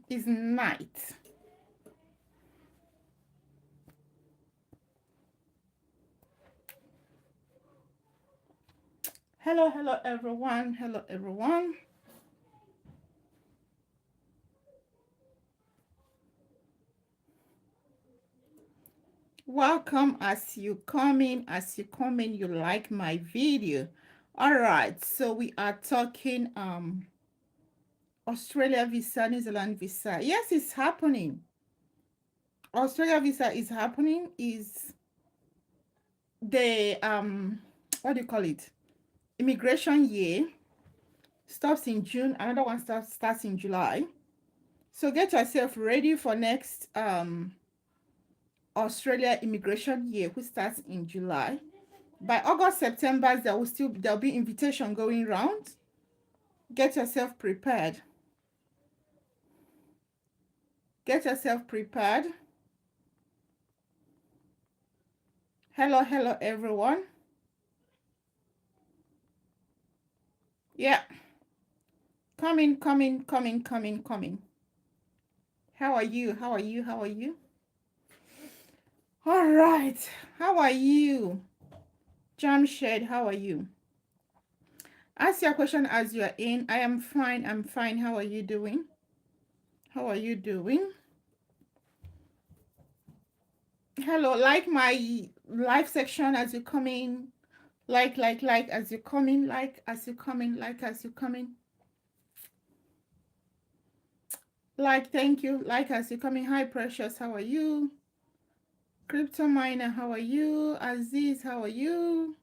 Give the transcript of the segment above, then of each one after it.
is night. Hello, hello everyone. Hello everyone. Welcome as you come in, you like my video. All right, so we are talking Australia visa, New Zealand visa. Yes, it's happening. Australia visa is happening. Is the what do you call it? Immigration year stops in June. Another one starts in July. So get yourself ready for next Australia immigration year, which starts in July. By August, September, there'll be invitation going round. Get yourself prepared. Get yourself prepared. Hello, hello everyone. Yeah, coming. How are you? How are you? How are you? All right. How are you? Jamshed, how are you? Ask your question as you are in. I am fine. I'm fine. How are you doing? How are you doing? Hello, like my live section as you come in. Like as you come in. Like as you come in. Like as you come in. Like, thank you. Like as you come in. Hi, Precious. How are you? Crypto Miner, how are you? Aziz, how are you?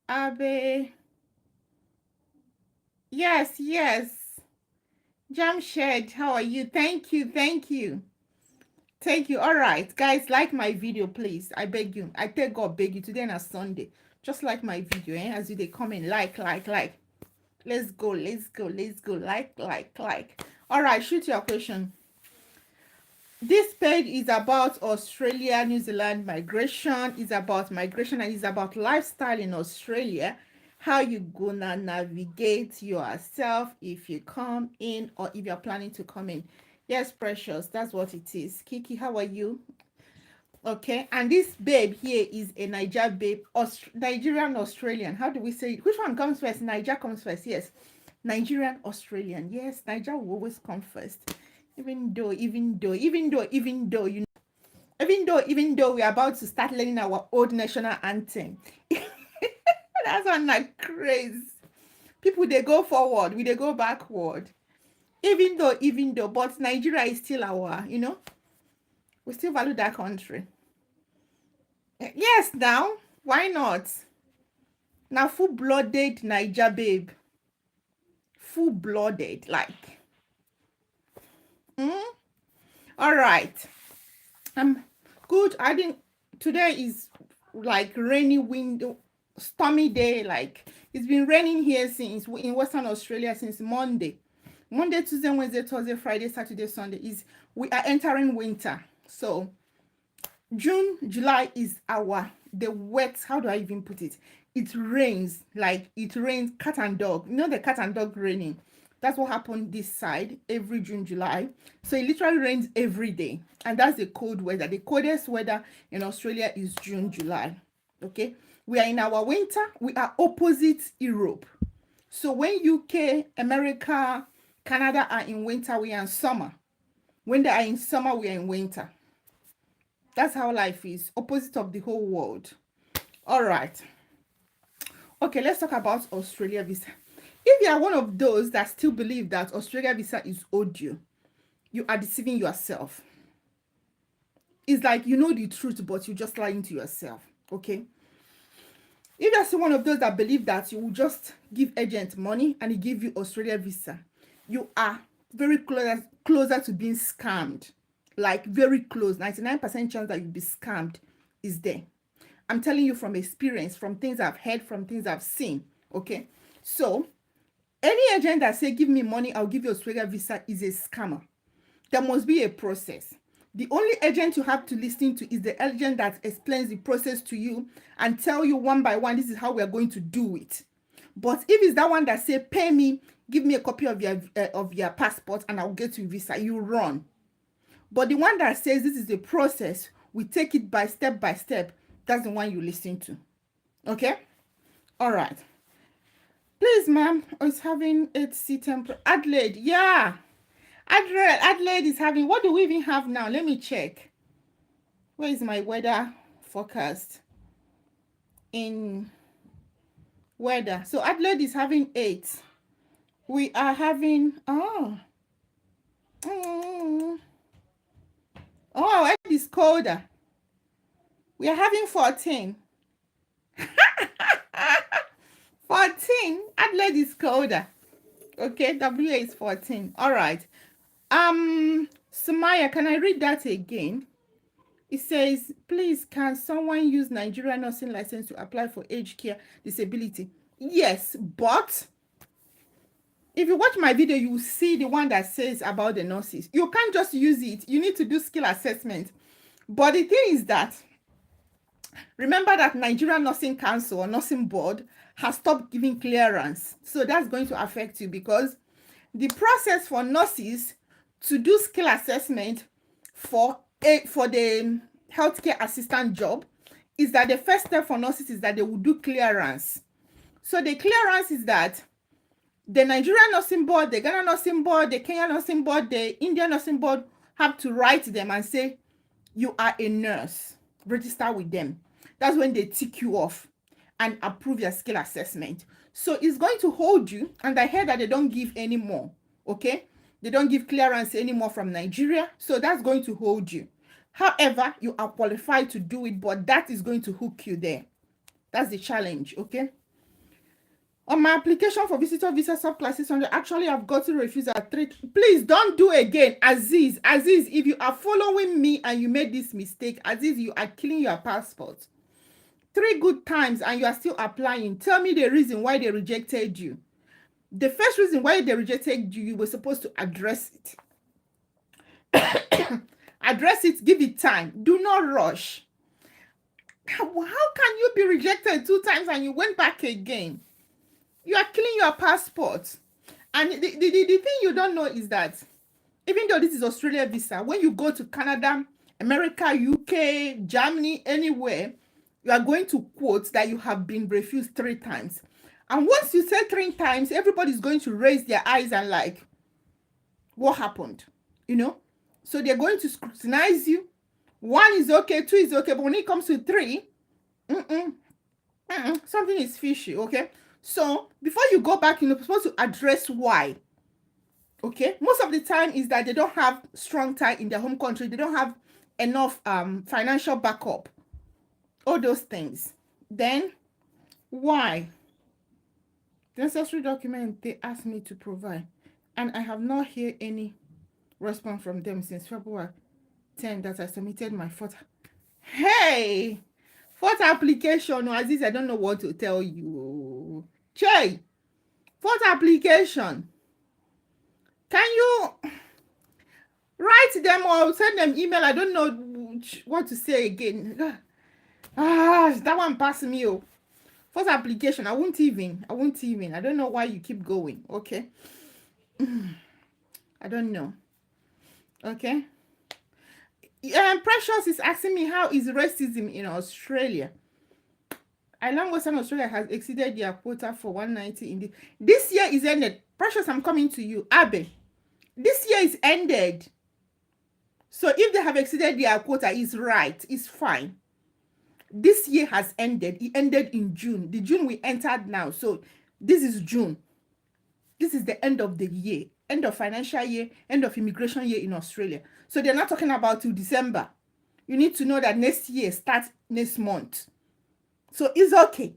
Abe. Yes. Jamshed, how are you? Thank you. Thank you. All right, guys, like my video, please. I beg you. I take God beg you. Today and Sunday. Just like my video, as you they come in. Like. Let's go. Like. All right, shoot your question. This page is about Australia, New Zealand migration. It's about migration and it's about lifestyle in Australia. How you gonna navigate yourself if you come in or if you're planning to come in. Yes, Precious, that's what it is. Kiki, how are you? Okay, and this babe here is a Niger babe, Nigerian Australian. How do we say it? Which one comes first? Niger comes first. Yes, Nigerian Australian. Yes, Niger will always come first. Even though, you know, even though we're about to start learning our old national anthem. That's one like crazy. People they go forward, we they go backward. Even though, but Nigeria is still our, we still value that country. Yes, now, why not? Now, full-blooded Niger babe. Full-blooded, like. Mm? All right. Good. I think today is like rainy window, stormy day. Like it's been raining here since in Western Australia since Monday. Monday, Tuesday, Wednesday, Thursday, Friday, Saturday, Sunday is we are entering winter. So June, July is the wet. How do I even put it? It rains like it rains cat and dog. You know the cat and dog raining. That's what happened this side every June, July. So it literally rains every day, and that's the cold weather. The coldest weather in Australia is June, July. Okay, we are in our winter. We are opposite Europe. So when UK, America, Canada are in winter, we are in summer. When they are in summer, we are in winter. That's how life is, opposite of the whole world. All right. Okay, let's talk about Australia visa. If you are one of those that still believe that Australia visa is audio, you are deceiving yourself. It's like you know the truth, but you're just lying to yourself. Okay. If you're still one of those that believe that you will just give agent money and he give you Australia visa, you are very closer to being scammed. Like very close. 99% chance that you'll be scammed is there. I'm telling you from experience, from things I've heard, from things I've seen. Okay. So any agent that say give me money, I'll give you Australia visa is a scammer. There must be a process. The only agent you have to listen to is the agent that explains the process to you and tell you one by one, this is how we are going to do it. But if it's that one that say, pay me, give me a copy of your passport and I'll get you visa. You run. But the one that says this is the process, we take it by step, that's the one you listen to. Okay? All right. Please, ma'am, it's having 8C temperature. Adelaide, yeah. Adelaide is having, what do we even have now? Let me check. Where is my weather forecast? In weather. So Adelaide is having 8. We are having, it is colder. We are having 14. 14. Adelaide is colder. Okay, WA is 14. All right. Sumaya, can I read that again? It says, please, can someone use Nigerian nursing license to apply for aged care disability? Yes, but if you watch my video, you will see the one that says about the nurses. You can't just use it. You need to do skill assessment. But the thing is that, remember that Nigerian Nursing Council or Nursing Board has stopped giving clearance. So that's going to affect you, because the process for nurses to do skill assessment for the healthcare assistant job is that the first step for nurses is that they will do clearance. So the clearance is that the Nigerian Nursing Board, the Ghana Nursing Board, the Kenya Nursing Board, the Indian Nursing Board have to write them and say, you are a nurse, register with them. That's when they tick you off and approve your skill assessment. So it's going to hold you, and I heard that they don't give any more, okay? They don't give clearance anymore from Nigeria, so that's going to hold you. However, you are qualified to do it, but that is going to hook you there. That's the challenge, okay? On my application for visitor visa subclass 600, actually I've got to refusal 3. Please don't do again, Aziz. Aziz, if you are following me and you made this mistake, Aziz, you are killing your passport. 3 good times and you are still applying. Tell me the reason why they rejected you. The first reason why they rejected you, you were supposed to address it. Address it, give it time. Do not rush. How can you be rejected 2 times and you went back again? You are killing your passport. And the thing you don't know is that even though this is Australia visa, when you go to Canada, America, UK, Germany, anywhere, you are going to quote that you have been refused 3 times. And once you say 3 times, everybody's going to raise their eyes and like, what happened? You know? So they're going to scrutinize you. 1 is okay, 2 is okay, but when it comes to 3, something is fishy, okay? So before you go back, you're supposed to address why. Okay, most of the time is that they don't have strong tie in their home country. They don't have enough financial backup. All those things. Then why? The necessary document they asked me to provide, and I have not heard any response from them since February 10 that I submitted my 4th. Hey, 4th application, Aziz, I don't know what to tell you. Che, 4th application. Can you write them or send them email? I don't know what to say again. That one passed me. 4th application, I won't even. I don't know why you keep going. Okay. I don't know. Okay. Precious is asking me, how is racism in Australia? I learned Western Australia has exceeded their quota for 190 in this year is ended. Precious, I'm coming to you. Abe, this year is ended. So if they have exceeded their quota, it's right. It's fine. This year has ended. It ended in June. The June we entered now. So this is June. This is the end of the year. End of financial year. End of immigration year in Australia. So they're not talking about till December. You need to know that next year starts next month. So it's okay.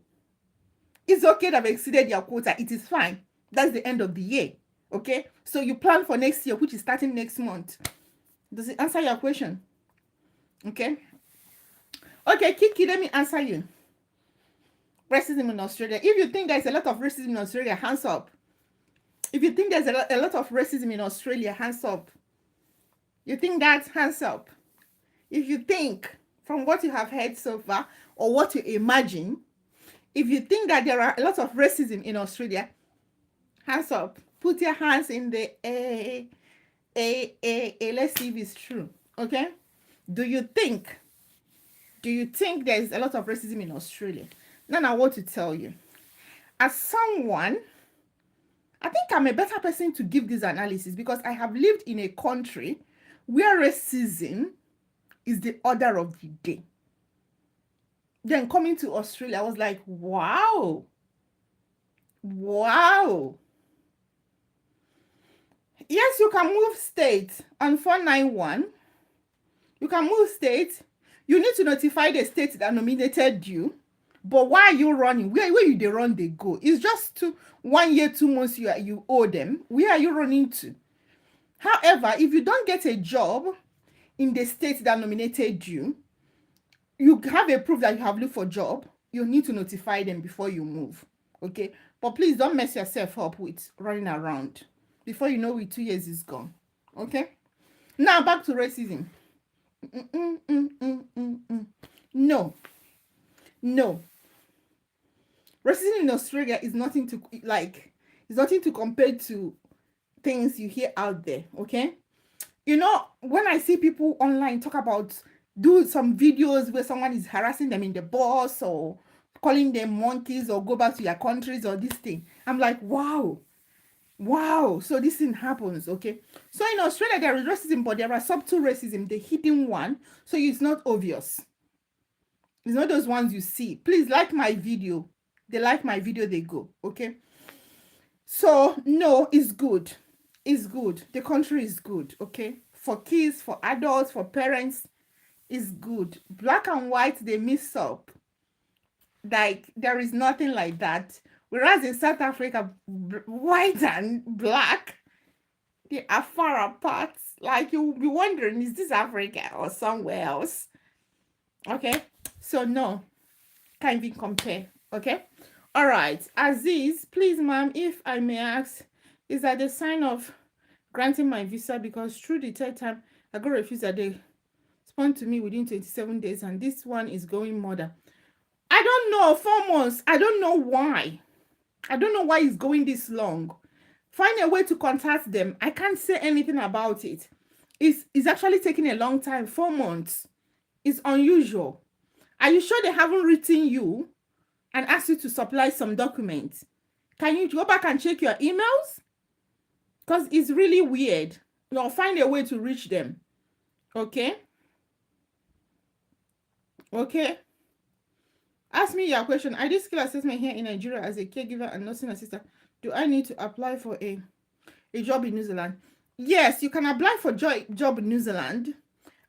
It's okay that they've exceeded their quota. It is fine. That's the end of the year. Okay? So you plan for next year, which is starting next month. Does it answer your question? Okay? Okay, Kiki, let me answer you. Racism in Australia. If you think there's a lot of racism in Australia, hands up. If you think there's a lot of racism in Australia, hands up. You think that? Hands up. If you think, from what you have heard so far, or what you imagine, if you think that there are a lot of racism in Australia, hands up. Put your hands in the air. Let's see if it's true. Okay. Do you think there is a lot of racism in Australia? Now I want to tell you. As someone, I think I'm a better person to give this analysis because I have lived in a country where racism is the order of the day. Then coming to Australia, I was like, wow. Yes, you can move state on 491. You can move state. You need to notify the state that nominated you. But why are you running? Where you they run, they go. It's just 1 year, 2 months you owe them. Where are you running to? However, if you don't get a job in the state that nominated you, you have a proof that you have looked for a job. You need to notify them before you move. Okay? But please don't mess yourself up with running around. Before you know it, 2 years is gone. Okay? Now back to racism. No. Racism in Australia is nothing to compare to things you hear out there. Okay? You know, when I see people online talk about do some videos where someone is harassing them in the bus or calling them monkeys or go back to your countries or this thing, I'm like, wow, so this thing happens. Okay, so in Australia there is racism, but there are subtle racism, the hidden one, so it's not obvious. It's not those ones you see. Please like my video. They like my video, they go. Okay, so no, it's good. The country is good. Okay, for kids, for adults, for parents, is good. Black and white, they mix up. Like there is nothing like that. Whereas in South Africa, white and black, they are far apart. Like you will be wondering, is this Africa or somewhere else? Okay, so no, can't even compare. Okay, all right. Aziz, please, ma'am, if I may ask, is that the sign of granting my visa? Because through the third time I got refused, they respond to me within 27 days, and this one is going more than, I don't know, 4 months. I don't know why it's going this long. Find a way to contact them. I can't say anything about it. It's actually taking a long time. 4 months is unusual. Are you sure they haven't written you and asked you to supply some documents? Can you go back and check your emails? Because it's really weird. You'll find a way to reach them. Okay? Okay? Ask me your question. I did skill assessment here in Nigeria as a caregiver and nursing assistant. Do I need to apply for a job in New Zealand? Yes, you can apply for job in New Zealand.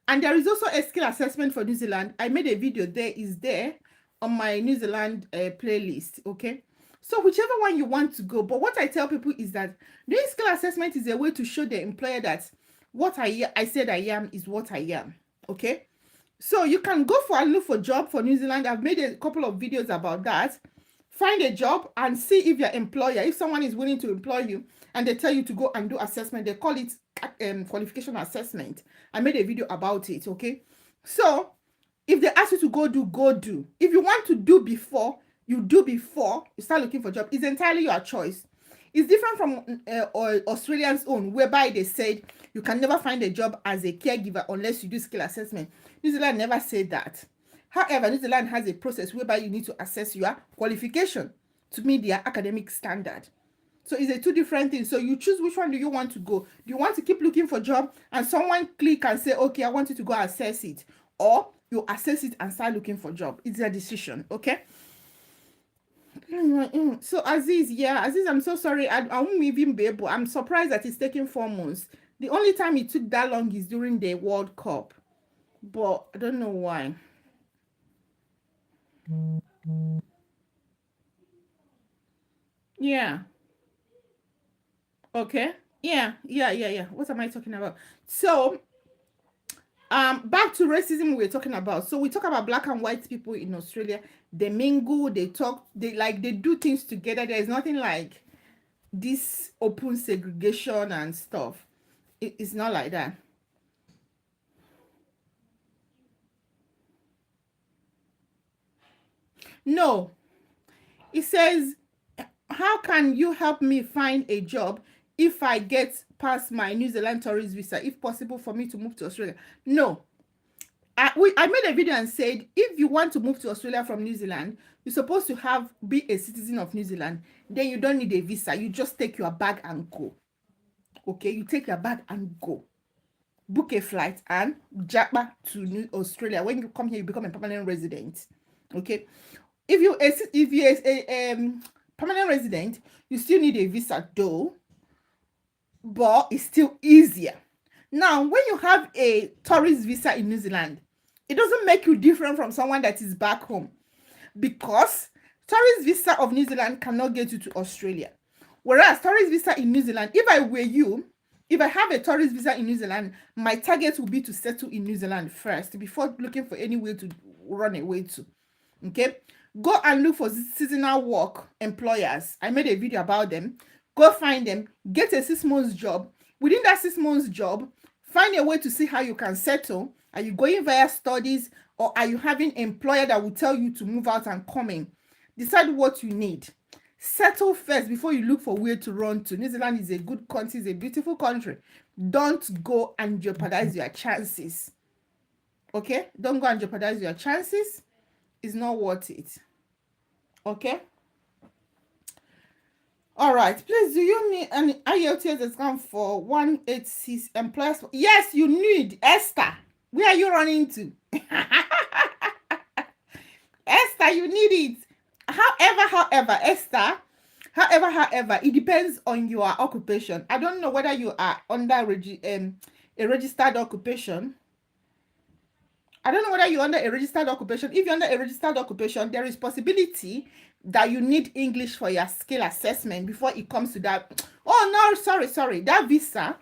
And there is also a skill assessment for New Zealand. I made a video there on my New Zealand playlist. Okay, so whichever one you want to go. But what I tell people is that doing skill assessment is a way to show the employer that what I said I am is what I am. Okay, so you can go for and look for job for New Zealand. I've made a couple of videos about that. Find a job and see if your employer, if someone is willing to employ you and they tell you to go and do assessment, they call it qualification assessment. I made a video about it. Okay, so if they ask you to go do. If you want to do before you start looking for job, it's entirely your choice. It's different from Australians' own, whereby they said you can never find a job as a caregiver unless you do skill assessment. New Zealand never said that. However, New Zealand has a process whereby you need to assess your qualification to meet their academic standard. So it's a two different things. So you choose which one do you want to go. Do you want to keep looking for a job and someone click and say, okay, I want you to go assess it? Or you assess it and start looking for a job. It's a decision, okay? So Aziz, I'm so sorry. I won't even be able. I'm surprised that it's taking 4 months. The only time it took that long is during the World Cup. But I don't know why. Yeah. Okay. Yeah. What am I talking about? So, back to racism we're talking about. So we talk about black and white people in Australia. They mingle, they talk, they do things together. There is nothing like this open segregation and stuff. It's not like that. No. It says, how can you help me find a job if I get past my New Zealand tourist visa, if possible for me to move to Australia. No. I made a video and said, if you want to move to Australia from New Zealand, you're supposed to be a citizen of New Zealand. Then you don't need a visa. You just take your bag and go. Okay, you take your bag and go. Book a flight and japa to Australia. When you come here, you become a permanent resident. Okay, if you're a permanent resident, you still need a visa though, but it's still easier. Now, when you have a tourist visa in New Zealand, it doesn't make you different from someone that is back home, because tourist visa of New Zealand cannot get you to Australia. Whereas tourist visa in New Zealand, if I were you, if I have a tourist visa in New Zealand, my target will be to settle in New Zealand first before looking for any way to run away to. Okay? Go and look for seasonal work employers. I made a video about them. Go find them. Get a 6 months job. Within that 6 months job, find a way to see how you can settle. Are you going via studies, or are you having an employer that will tell you to move out and come in? Decide what you need. Settle first before you look for where to run to. New Zealand is a good country, it's a beautiful country. Don't go and jeopardize your chances. Okay? Don't go and jeopardize your chances. It's not worth it. Okay? All right. Please, do you need an IELTS exam for 186 employers? Yes, you need. Esther, where are you running to? Esther, you need it. However, Esther, it depends on your occupation. I don't know whether you are under a registered occupation. I don't know whether you're under a registered occupation. If you're under a registered occupation, there is possibility that you need English for your skill assessment before it comes to that. Oh, no, sorry. That visa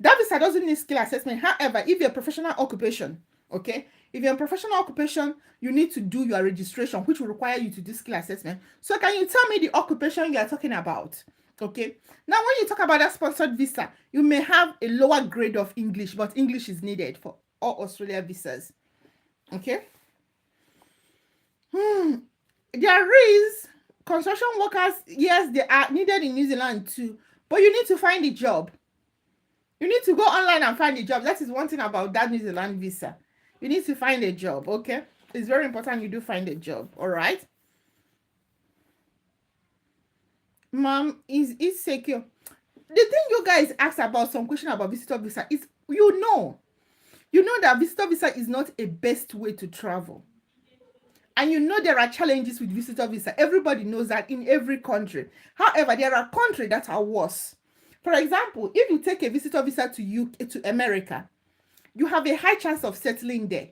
doesn't need skill assessment. However, if you're a professional occupation, okay, if you're a professional occupation, you need to do your registration, which will require you to do skill assessment. So can you tell me the occupation you are talking about? Okay. Now, when you talk about that sponsored visa, you may have a lower grade of English, but English is needed for all Australia visas. Okay. There is construction workers. Yes, they are needed in New Zealand too, but you need to find a job. You need to go online and find a job. That is one thing about that New Zealand visa. You need to find a job, okay? It's very important you do find a job, all right? Mom, is it secure? The thing you guys asked about, some question about visitor visa, is you know that visitor visa is not a best way to travel. And you know there are challenges with visitor visa. Everybody knows that in every country. However, there are countries that are worse. For example, if you take a visitor visa to America, you have a high chance of settling there.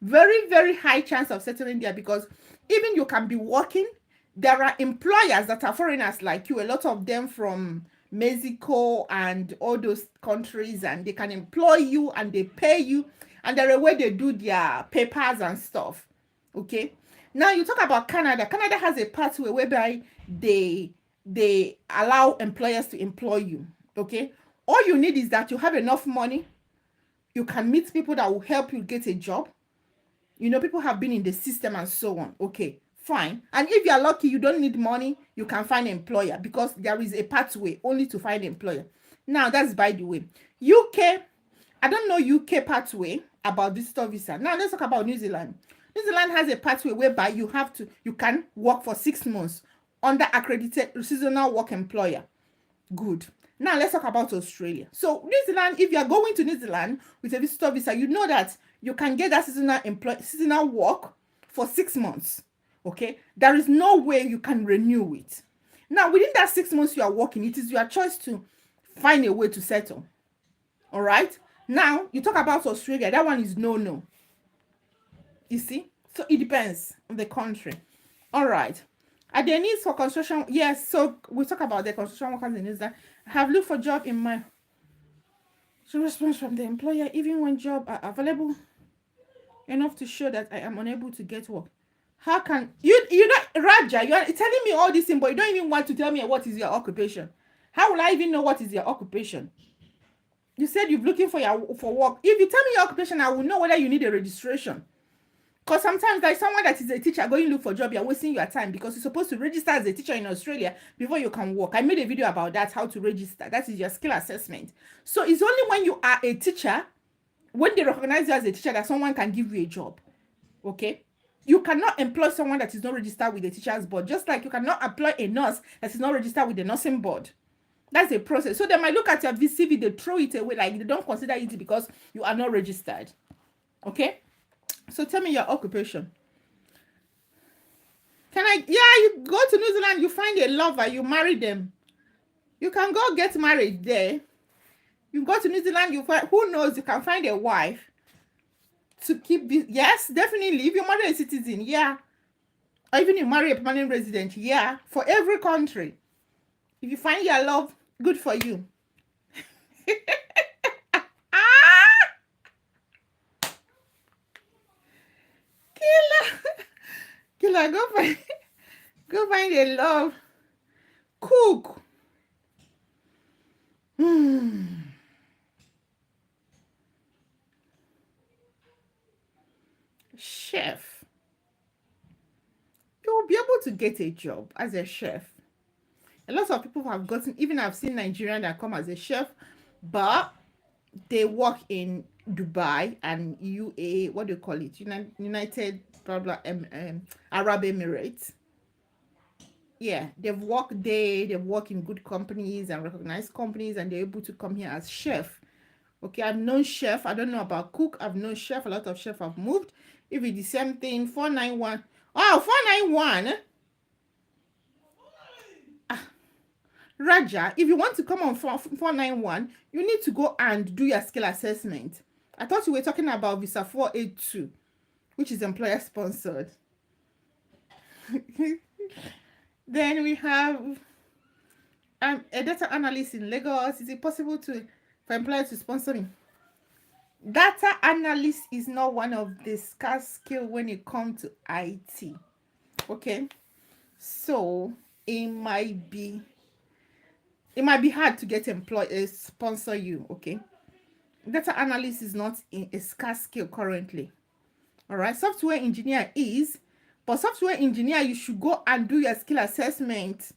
Very, very high chance of settling there, because even you can be working, there are employers that are foreigners like you, a lot of them from Mexico and all those countries, and they can employ you and they pay you, and there are way they do their papers and stuff. Okay. Now you talk about Canada. Canada has a pathway whereby they allow employers to employ you. Okay. All you need is that you have enough money. You can meet people that will help you get a job. You know, people have been in the system and so on. Okay, fine. And if you are lucky, you don't need money, you can find an employer, because there is a pathway only to find an employer. Now, that's by the way. UK, I don't know UK pathway about visitor visa. Now, let's talk about New Zealand. New Zealand has a pathway whereby you can work for 6 months under accredited seasonal work employer. Good. Now, let's talk about Australia. So, New Zealand, if you are going to New Zealand with a visitor visa, you know that you can get that seasonal work for 6 months. Okay? There is no way you can renew it. Now, within that 6 months you are working, it is your choice to find a way to settle. All right? Now, you talk about Australia. That one is no. You see? So, it depends on the country. All right. Are there needs for construction? Yes, so we talk about the construction workers in New Zealand. I have looked for job in my response from the employer, even when jobs are available enough to show that I am unable to get work. How can you not, Raja, you are telling me all this thing, but you don't even want to tell me what is your occupation. How will I even know what is your occupation? You said you're looking for work. If you tell me your occupation, I will know whether you need a registration. Because sometimes there's someone that is a teacher going to look for a job, you're wasting your time because you're supposed to register as a teacher in Australia before you can work. I made a video about that, how to register. That is your skill assessment. So it's only when you are a teacher, when they recognize you as a teacher, that someone can give you a job. Okay? You cannot employ someone that is not registered with the teacher's board, just like you cannot employ a nurse that is not registered with the nursing board. That's a process. So they might look at your CV, they throw it away, like they don't consider it because you are not registered. Okay? So tell me your occupation. You go to New Zealand, you find a lover, you marry them. You can go get married there. You go to New Zealand, you find, who knows, you can find a wife to keep this. Yes, definitely. If you marry a citizen, yeah. Or even you marry a permanent resident, yeah. For every country. If you find your love, good for you. Killer, go find a love. Cook. Chef. You'll be able to get a job as a chef. A lot of people have gotten, even I've seen Nigerians that come as a chef, but they work in Dubai and UAE, what do you call it? United Arab Emirates. Yeah, they've worked there, they've worked in good companies and recognized companies, and they're able to come here as chef. Okay, I've known chef. I don't know about cook. I've known chef. A lot of chef have moved. If it's the same thing, 491. Oh, 491. Raja, if you want to come on 491, you need to go and do your skill assessment. I thought you were talking about visa 482, which is employer sponsored. Then we have a data analyst in Lagos. Is it possible for employers to sponsor me? Data analyst is not one of the scarce skill when it comes to IT. Okay, so it might be hard to get employers sponsor you. Okay, data analyst is not a scarce skill currently. All right, software engineer is, but software engineer, you should go and do your skill assessment.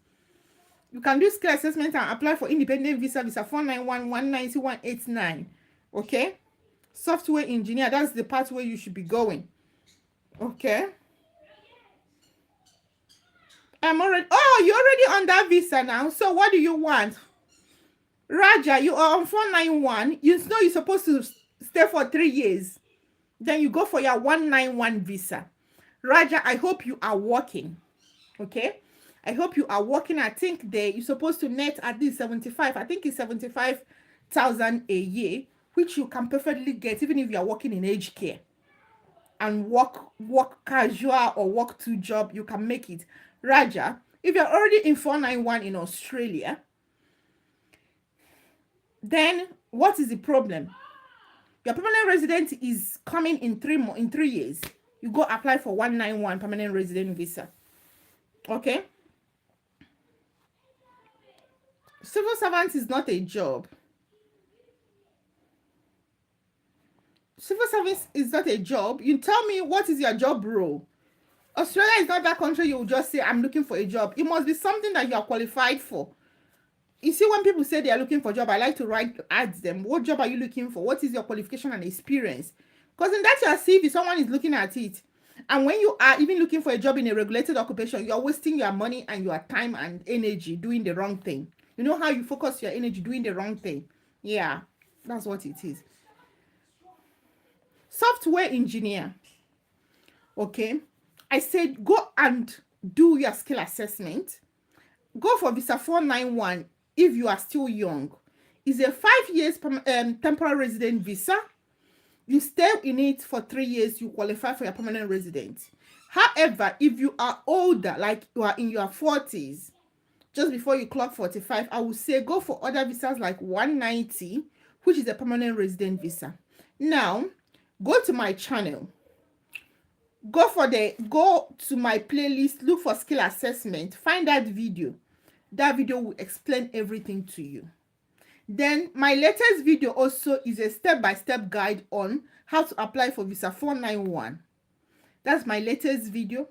You can do skill assessment and apply for independent visa 491, 190, 189. Okay, software engineer, that's the part where you should be going. Okay, you're already on that visa now. So what do you want? Raja, you are on 491. You know you're supposed to stay for 3 years. Then you go for your 191 visa. Raja, I hope you are working. Okay, I hope you are working. I think you're supposed to net at least 75. I think it's 75,000 a year, which you can perfectly get even if you are working in aged care and work casual or work 2 job. You can make it. Raja, if you're already in 491 in Australia, then what is the problem? Your permanent resident is coming in 3 years. You go apply for 191 permanent resident visa. Okay, civil servant is not a job. Civil service is not a job. You tell me, what is your job role? Australia is not that country you will just say, I'm looking for a job. It must be something that you are qualified for. You see, when people say they are looking for a job, I like to ask them, what job are you looking for? What is your qualification and experience? Because in that your CV, someone is looking at it. And when you are even looking for a job in a regulated occupation, you're wasting your money and your time and energy doing the wrong thing. You know how you focus your energy doing the wrong thing? Yeah, that's what it is. Software engineer. Okay, I said go and do your skill assessment. Go for visa 491 if you are still young. It's a 5 years temporary resident visa. You stay in it for 3 years, you qualify for your permanent resident. However, if you are older, like you are in your 40s, just before you clock 45, I would say go for other visas like 190, which is a permanent resident visa. Now, go to my channel. Go to my playlist, look for skill assessment, find that video. That video will explain everything to you. Then my latest video also is a step-by-step guide on how to apply for visa 491. That's my latest video.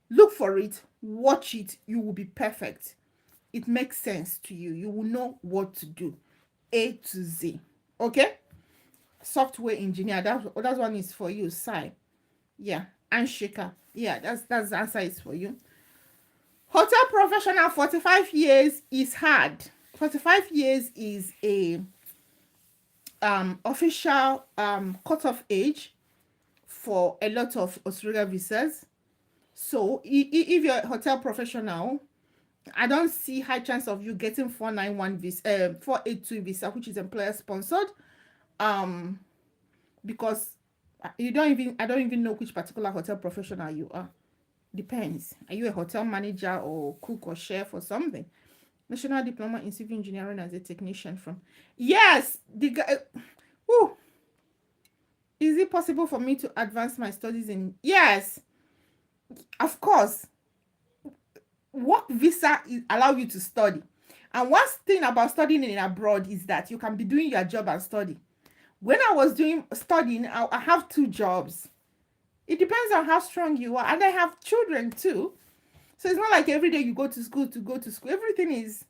Look for it, watch it, you will be perfect. It makes sense to you. You will know what to do. A to Z. Okay? Software engineer. That one is for you, Sai. Yeah. And Shika. Yeah, that's the answer is for you. Hotel professional, 45 years is hard. 45 years is a official cutoff age for a lot of Australia visas. So if you're a hotel professional, I don't see high chance of you getting 491 visa, 482 visa, which is employer sponsored, because I don't even know which particular hotel professional you are. Depends. Are you a hotel manager or cook or chef or something? National diploma in civil engineering as a technician from. Yes, the guy. Is it possible for me to advance my studies in? Yes, of course. Work visa allow you to study. And one thing about studying in abroad is that you can be doing your job and study. When I was studying, I have 2 jobs. It depends on how strong you are. And I have children too. So it's not like every day you go to school. Everything is,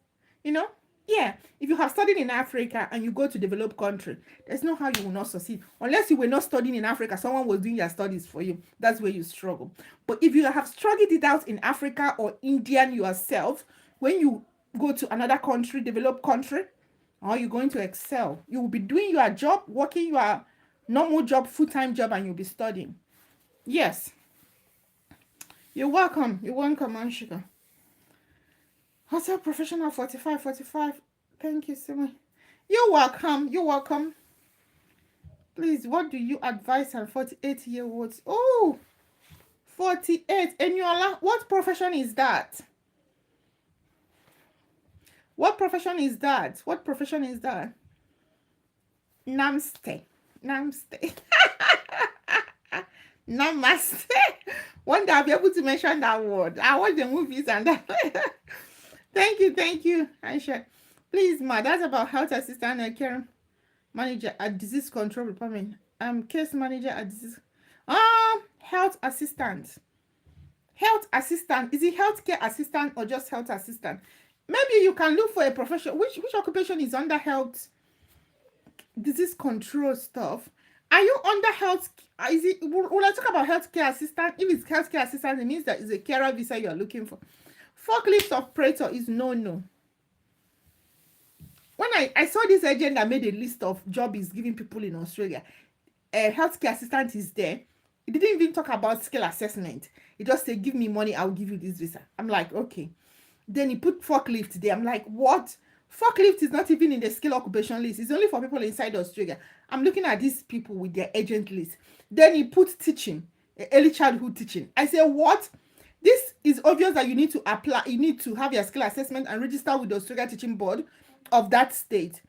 yeah. If you have studied in Africa and you go to developed country, there's no how you will not succeed. Unless you were not studying in Africa, someone was doing your studies for you. That's where you struggle. But if you have struggled it out in Africa or Indian yourself, when you go to another country, developed country, or you're going to excel. You will be doing your job, working your normal job, full-time job, and you'll be studying. Yes. You're welcome, Anshika. Hotel professional 45. Thank you so much. You're welcome. Please, what do you advise on 48-year-olds? Oh, 48. Eniola, what profession is that? What profession is that? Namaste. Namaste. One day I'll be able to mention that word. I watch the movies and that. Thank you, Aisha. Please, ma, that's about health assistant and care manager at disease control department. Case manager at disease. Health assistant. Is it healthcare assistant or just health assistant? Maybe you can look for a profession. Which occupation is under health disease control stuff? Are you under health? Will I talk about healthcare assistant? If it's healthcare assistant, it means that it's a carer visa you are looking for. Forklift operator is no. When I saw this agent that made a list of jobs he's giving people in Australia, a healthcare assistant is there. He didn't even talk about skill assessment. He just said, give me money, I'll give you this visa. I'm like, okay. Then he put forklift there. I'm like, what? Forklift is not even in the skill occupation list. It's only for people inside Australia. I'm looking at these people with their agent list. Then he put teaching, early childhood teaching. I said, what? This is obvious that you need to apply. You need to have your skill assessment and register with the Australia Teaching Board of that state.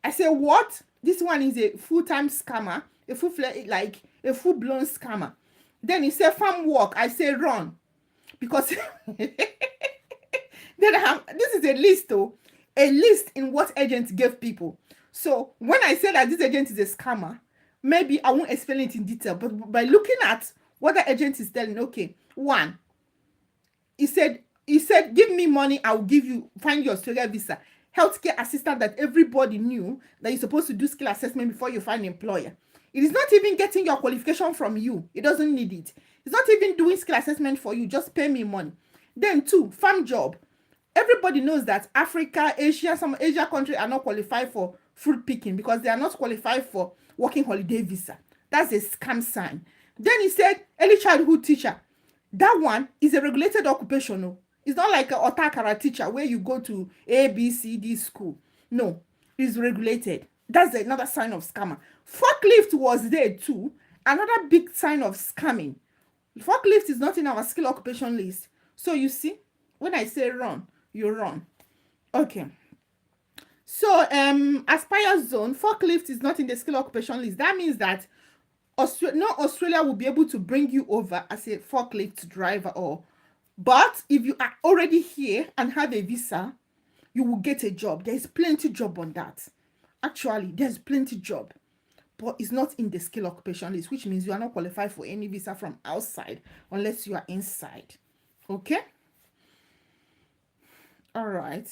I said, what? This one is a full-time scammer, a full-blown scammer. Then he said, farm work. I say, run. Because then this is a list, though. A list in what agent gave people. So when I say that this agent is a scammer, maybe I won't explain it in detail. But by looking at what the agent is telling, okay, one, he said, give me money, I'll give you, find your Australia visa. Healthcare assistant that everybody knew that you're supposed to do skill assessment before you find an employer. It is not even getting your qualification from you. It doesn't need it. It's not even doing skill assessment for you. Just pay me money. Then 2, farm job. Everybody knows that Africa, Asia, some Asia countries are not qualified for fruit picking because they are not qualified for working holiday visa. That's a scam sign. Then he said, early childhood teacher. That one is a regulated occupation. It's not like an otakara teacher where you go to A, B, C, D school. No, it's regulated. That's another sign of scammer. Forklift was there too. Another big sign of scamming. Forklift is not in our skill occupation list. So you see, when I say run, you run. Okay. So Aspire Zone, forklift is not in the skill occupation list. That means that Australia will be able to bring you over as a forklift driver but if you are already here and have a visa, you will get a job. There's plenty job on that. Actually, there's plenty job. but it's not in the skill occupation list, which means you are not qualified for any visa from outside unless you are inside. Okay. All right.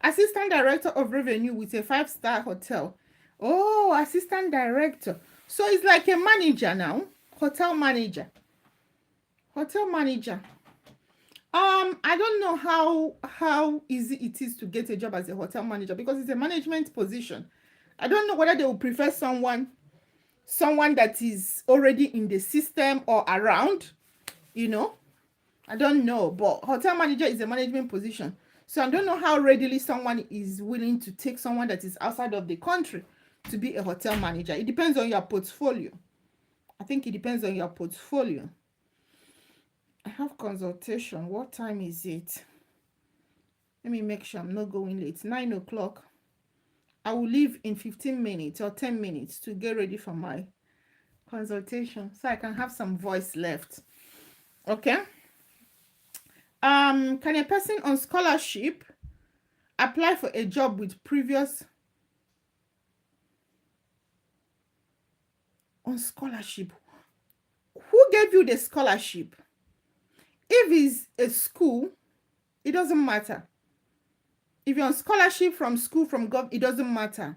Assistant director of revenue with a 5-star hotel. Oh, assistant director. So it's like a manager now. Hotel manager. Hotel manager. I don't know how easy it is to get a job as a hotel manager because it's a management position. I don't know whether they will prefer someone that is already in the system or around, you know. I don't know, but hotel manager is a management position. So I don't know how readily someone is willing to take someone that is outside of the country to be a hotel manager. It depends on your portfolio. I think it depends on your portfolio. I have consultation. What time is it? Let me make sure I'm not going late. 9 o'clock. I will leave in 15 minutes or 10 minutes to get ready for my consultation so I can have some voice left. Okay. Can a person on scholarship apply for a job with previous on scholarship? Who gave you the scholarship? If it's a school, it doesn't matter. If you're on scholarship from school, from gov, it doesn't matter.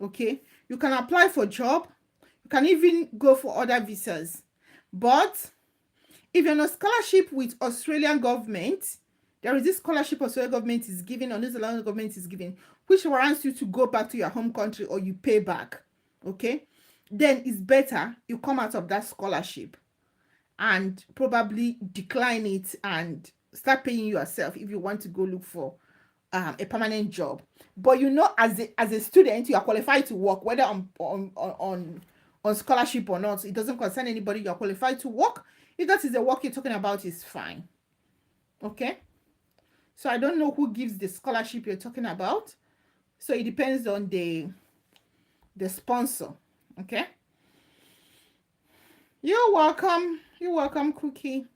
Okay, you can apply for job. You can even go for other visas. But if you're on a scholarship with Australian government, there is this scholarship Australian government is giving, or New Zealand government is giving, which warrants you to go back to your home country or you pay back. Okay, then it's better you come out of that scholarship and probably decline it and start paying yourself if you want to go look for a permanent job. But you know, as a student, you are qualified to work, whether on scholarship or not. It doesn't concern anybody. You are qualified to work. If that is the work you're talking about, is fine. Okay. So I don't know who gives the scholarship you're talking about. So it depends on the sponsor. Okay. You're welcome. You're welcome, Cookie.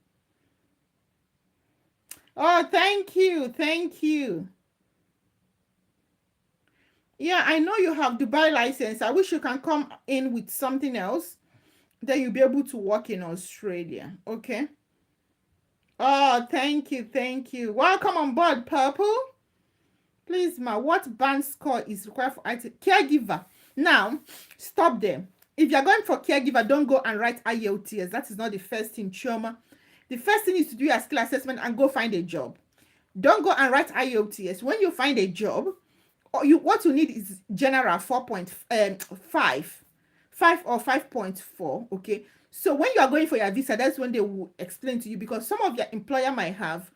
Oh, thank you. Thank you. Yeah, I know you have Dubai license. I wish you can come in with something else. Then you'll be able to work in Australia. Okay. Oh, thank you. Thank you. Welcome on board, Purple. Please, ma, what band score is required for IT? Caregiver. Now, stop there. If you're going for caregiver, don't go and write IELTS. That is not the first thing, Chioma. The first thing is to do your skill assessment and go find a job. Don't go and write IELTS. When you find a job, what you need is general 4.5 or 5.4. Okay, so when you are going for your visa, that's when they will explain to you, because some of your employer might have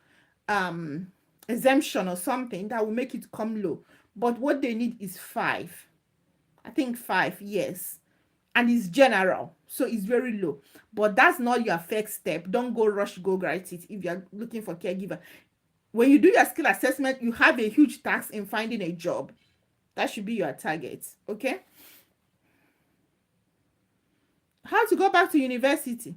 exemption or something that will make it come low, but what they need is 5. I think 5, yes, and it's general, so it's very low, but that's not your first step. Don't go rush go write it if you're looking for caregiver. When you do your skill assessment, you have a huge task in finding a job. That should be your target. Okay. How to go back to university?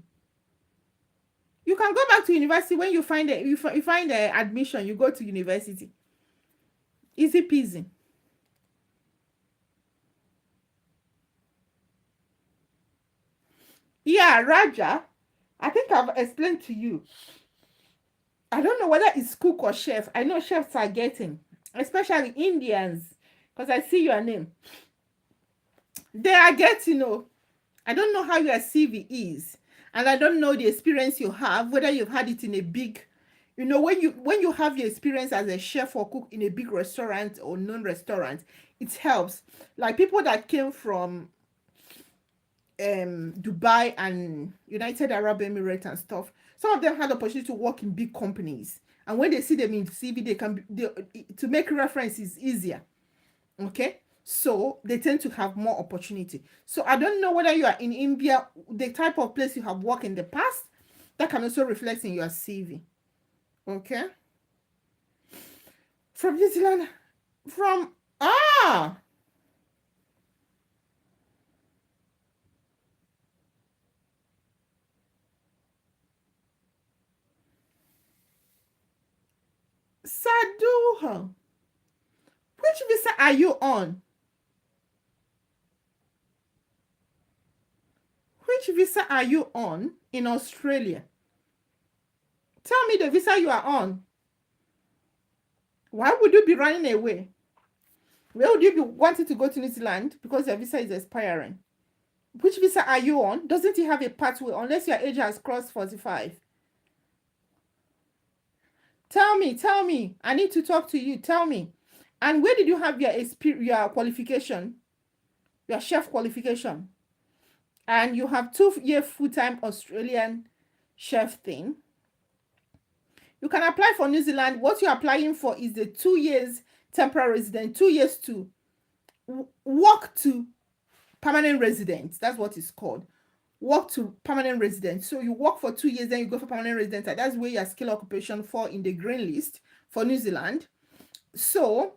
You can go back to university when you find you find the admission. You go to university. Easy peasy. Yeah, Raja. I think I've explained to you. I don't know whether it's cook or chef. I know chefs are getting, especially Indians, because I see your name. They are getting, I don't know how your CV is, and I don't know the experience you have, whether you've had it in a big, when you have your experience as a chef or cook in a big restaurant or non-restaurant, it helps. Like people that came from Dubai and United Arab Emirates and stuff, some of them had the opportunity to work in big companies, and when they see them in CV, to make reference is easier. Okay, so they tend to have more opportunity. So I don't know whether you are in India, the type of place you have worked in the past, that can also reflect in your CV. Okay, from New Zealand, from Saduha. Which visa are you on? Which visa are you on in Australia? Tell me the visa you are on. Why would you be running away? Where would you be wanting to go to New Zealand because your visa is expiring? Which visa are you on? Doesn't it have a pathway unless your age has crossed 45? Tell me. I need to talk to you. Tell me. And where did you have your qualification? Your chef qualification? And you have 2-year full-time Australian chef thing. You can apply for New Zealand. What you're applying for is the 2 years temporary resident, 2 years to work to permanent resident. That's what it's called. Work to permanent resident. So you work for 2 years, then you go for permanent resident. That's where your skill occupation fall in the green list for New Zealand. So,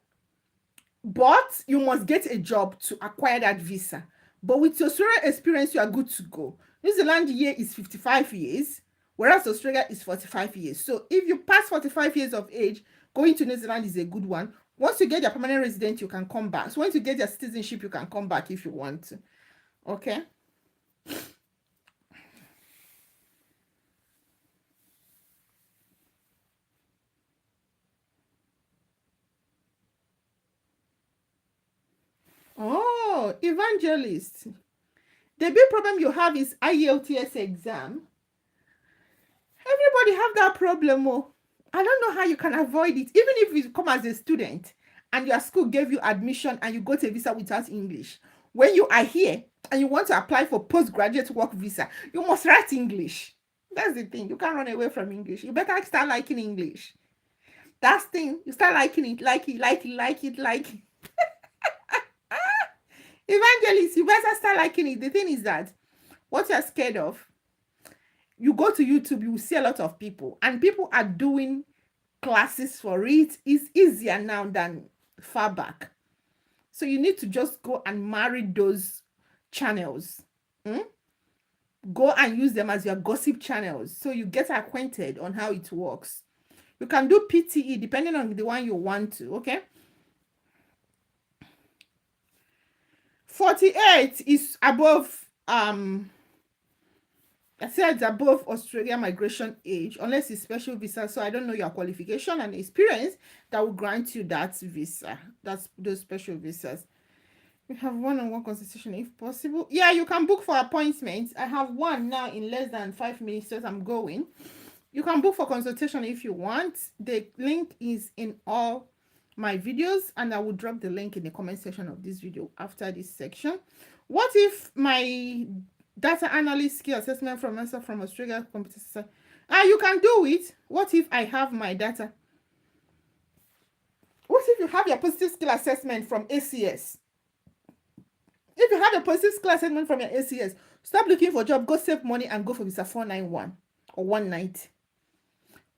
but you must get a job to acquire that visa. But with your Australia experience, you are good to go. New Zealand year is 55 years, whereas Australia is 45 years. So if you pass 45 years of age, going to New Zealand is a good one. Once you get your permanent resident, you can come back. So once you get your citizenship, you can come back if you want to. Okay? Oh, evangelist. The big problem you have is IELTS exam. Everybody have that problem. Oh. I don't know how you can avoid it. Even if you come as a student and your school gave you admission and you got a visa without English. When you are here and you want to apply for postgraduate work visa, you must write English. That's the thing. You can't run away from English. You better start liking English. That's the thing. You start liking it, like it. Evangelist, you better start liking it. The thing is that what you're scared of, you go to YouTube, you will see a lot of people, and people are doing classes for it. It's easier now than far back. So you need to just go and marry those channels. Go and use them as your gossip channels so you get acquainted on how it works. You can do PTE depending on the one you want to, okay? 48 is above I said it's above Australia migration age, unless it's special visa. So I don't know your qualification and experience that will grant you that visa. That's those special visas. We have one-on-one consultation if possible. Yeah, you can book for appointments. I have one now in less than 5 minutes, so I'm going. You can book for consultation if you want. The link is in all my videos, and I will drop the link in the comment section of this video after this section. What if my data analyst skill assessment from Australia computer science? You can do it. What if I have my data? What if you have your positive skill assessment from ACS? If you have a positive skill assessment from your ACS, stop looking for a job, go save money and go for visa 491 or 190.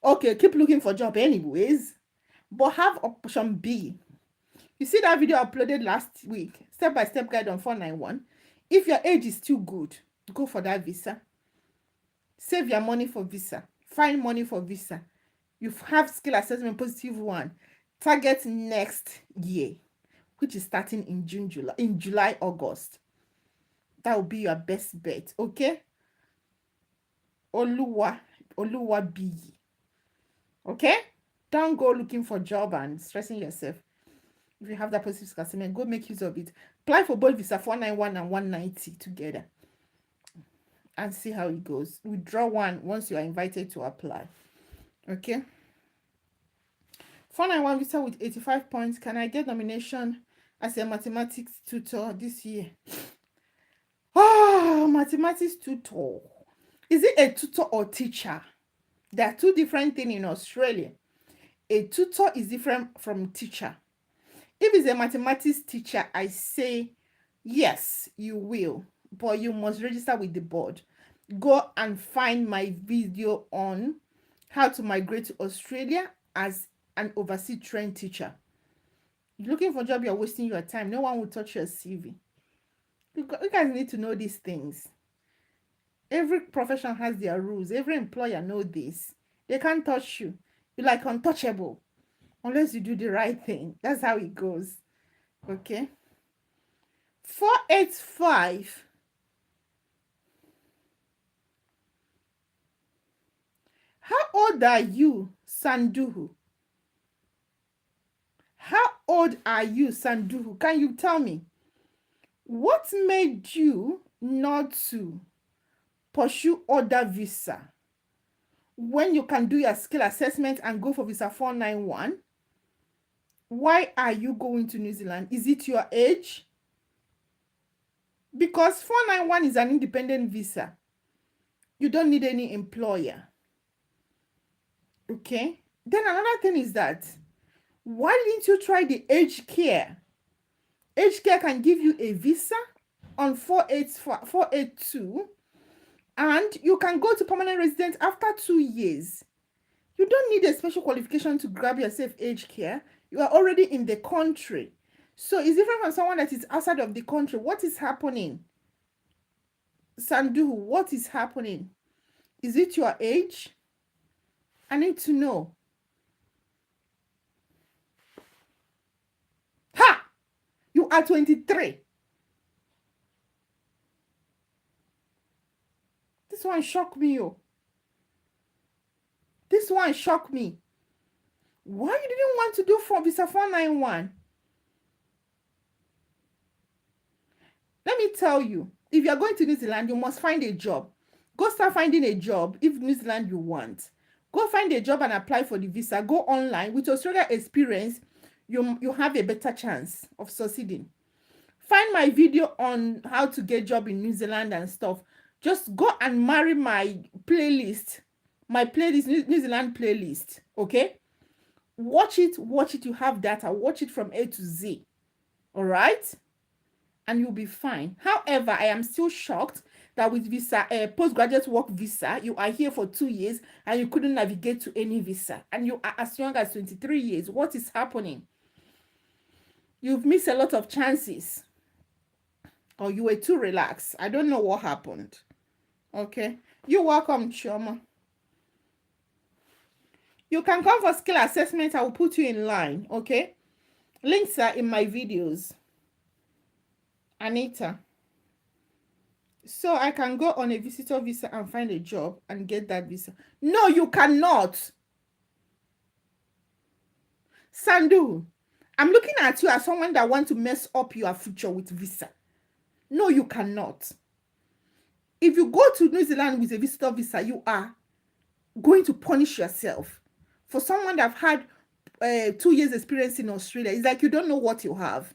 Okay, keep looking for a job anyways, but have option B. You see that video I uploaded last week, step-by-step guide on 491. If your age is too good, go for that visa. Save your money for visa. Find money for visa. You have skill assessment positive one. Target next year, which is starting in July, August. That will be your best bet, okay? Oluwa B. Okay? Don't go looking for a job and stressing yourself. If you have that positive skill assessment, go make use of it. Apply for both visa 491 and 190 together and see how it goes. Withdraw one once you are invited to apply. Okay? 491 visa with 85 points. Can I get nomination as a mathematics tutor this year? Oh, mathematics tutor. Is it a tutor or teacher? There are two different things in Australia. A tutor is different from teacher. If it's a mathematics teacher, I say yes, you will, but you must register with the board. Go and find my video on how to migrate to Australia as an overseas trained teacher. You're looking for a job, you're wasting your time. No one will touch your CV. You guys need to know these things. Every profession has their rules. Every employer knows this. They can't touch you. You're like untouchable unless you do the right thing. That's how it goes. Okay. 485. How old are you, Sanduhu? How old are you, Sanduhu? Can you tell me? What made you not to pursue other visa when you can do your skill assessment and go for visa 491? Why are you going to New Zealand? Is it your age? Because 491 is an independent visa. You don't need any employer. Okay? Then another thing is that, why didn't you try the aged care? Aged care can give you a visa on 482, and you can go to permanent residence after 2 years. You don't need a special qualification to grab yourself aged care. You are already in the country. So it's different from someone that is outside of the country. What is happening? Sandu, what is happening? Is it your age? I need to know. Ha! You are 23. This one shocked me, oh. This one shocked me. Why you didn't want to do for visa 491? Let me tell you, if you're going to New Zealand, you must find a job. Go start finding a job if New Zealand you want. Go find a job and apply for the visa. Go online. With Australia experience, you have a better chance of succeeding. Find my video on how to get job in New Zealand and stuff. Just go and marry my playlist. My playlist, New Zealand playlist. Okay? Watch it. You have data. Watch it from A to Z. All right? And you'll be fine. However, I am still shocked that with visa, postgraduate work visa, you are here for 2 years and you couldn't navigate to any visa. And you are as young as 23 years. What is happening? You've missed a lot of chances. Or you were too relaxed. I don't know what happened. Okay. You're welcome, Chioma. You can come for skill assessment. I will put you in line. Okay. Links are in my videos. Anita. So I can go on a visitor visa and find a job and get that visa. No, you cannot. Sandu, I'm looking at you as someone that wants to mess up your future with visa. No, you cannot. If you go to New Zealand with a visitor visa, you are going to punish yourself. For someone that have had 2 years experience in Australia, it's like you don't know what you have.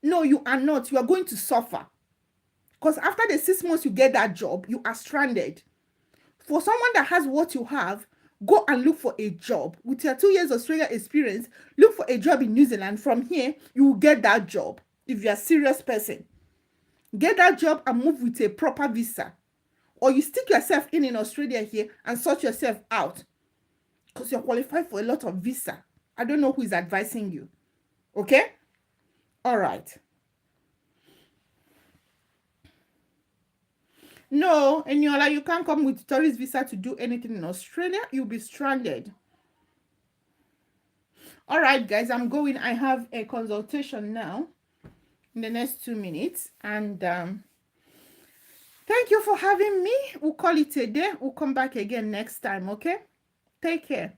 No, you are not. You are going to suffer. Because after the 6 months you get that job, you are stranded. For someone that has what you have, go and look for a job. With your 2 years Australia experience, look for a job in New Zealand. From here, you will get that job. If you're a serious person, get that job and move with a proper visa. Or you stick yourself in Australia here and sort yourself out. Because you're qualified for a lot of visa. I don't know who is advising you. Okay? All right. No, Eniola, you can't come with tourist visa to do anything in Australia. You'll be stranded. All right, guys, I'm going. I have a consultation now in the next 2 minutes. And thank you for having me. We'll call it a day. We'll come back again next time, okay? Take care.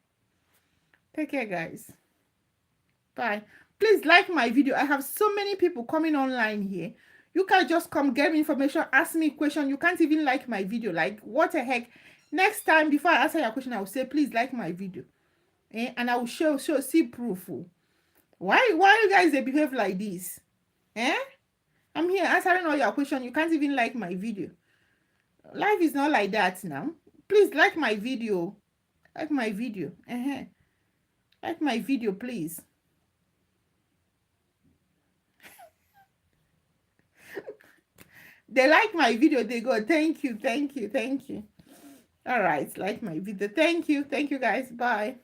Take care, guys. Bye. Please like my video. I have so many people coming online here. You can just come get me information, ask me a question. You can't even like my video. Like, what the heck? Next time, before I answer your question, I will say, please like my video. And I will see proof. Why you guys they behave like this? I'm here answering all your questions. You can't even like my video. Life is not like that now. Please like my video. Like my video. Like my video, please. They like my video, they go, thank you. All right, like my video. Thank you guys. Bye.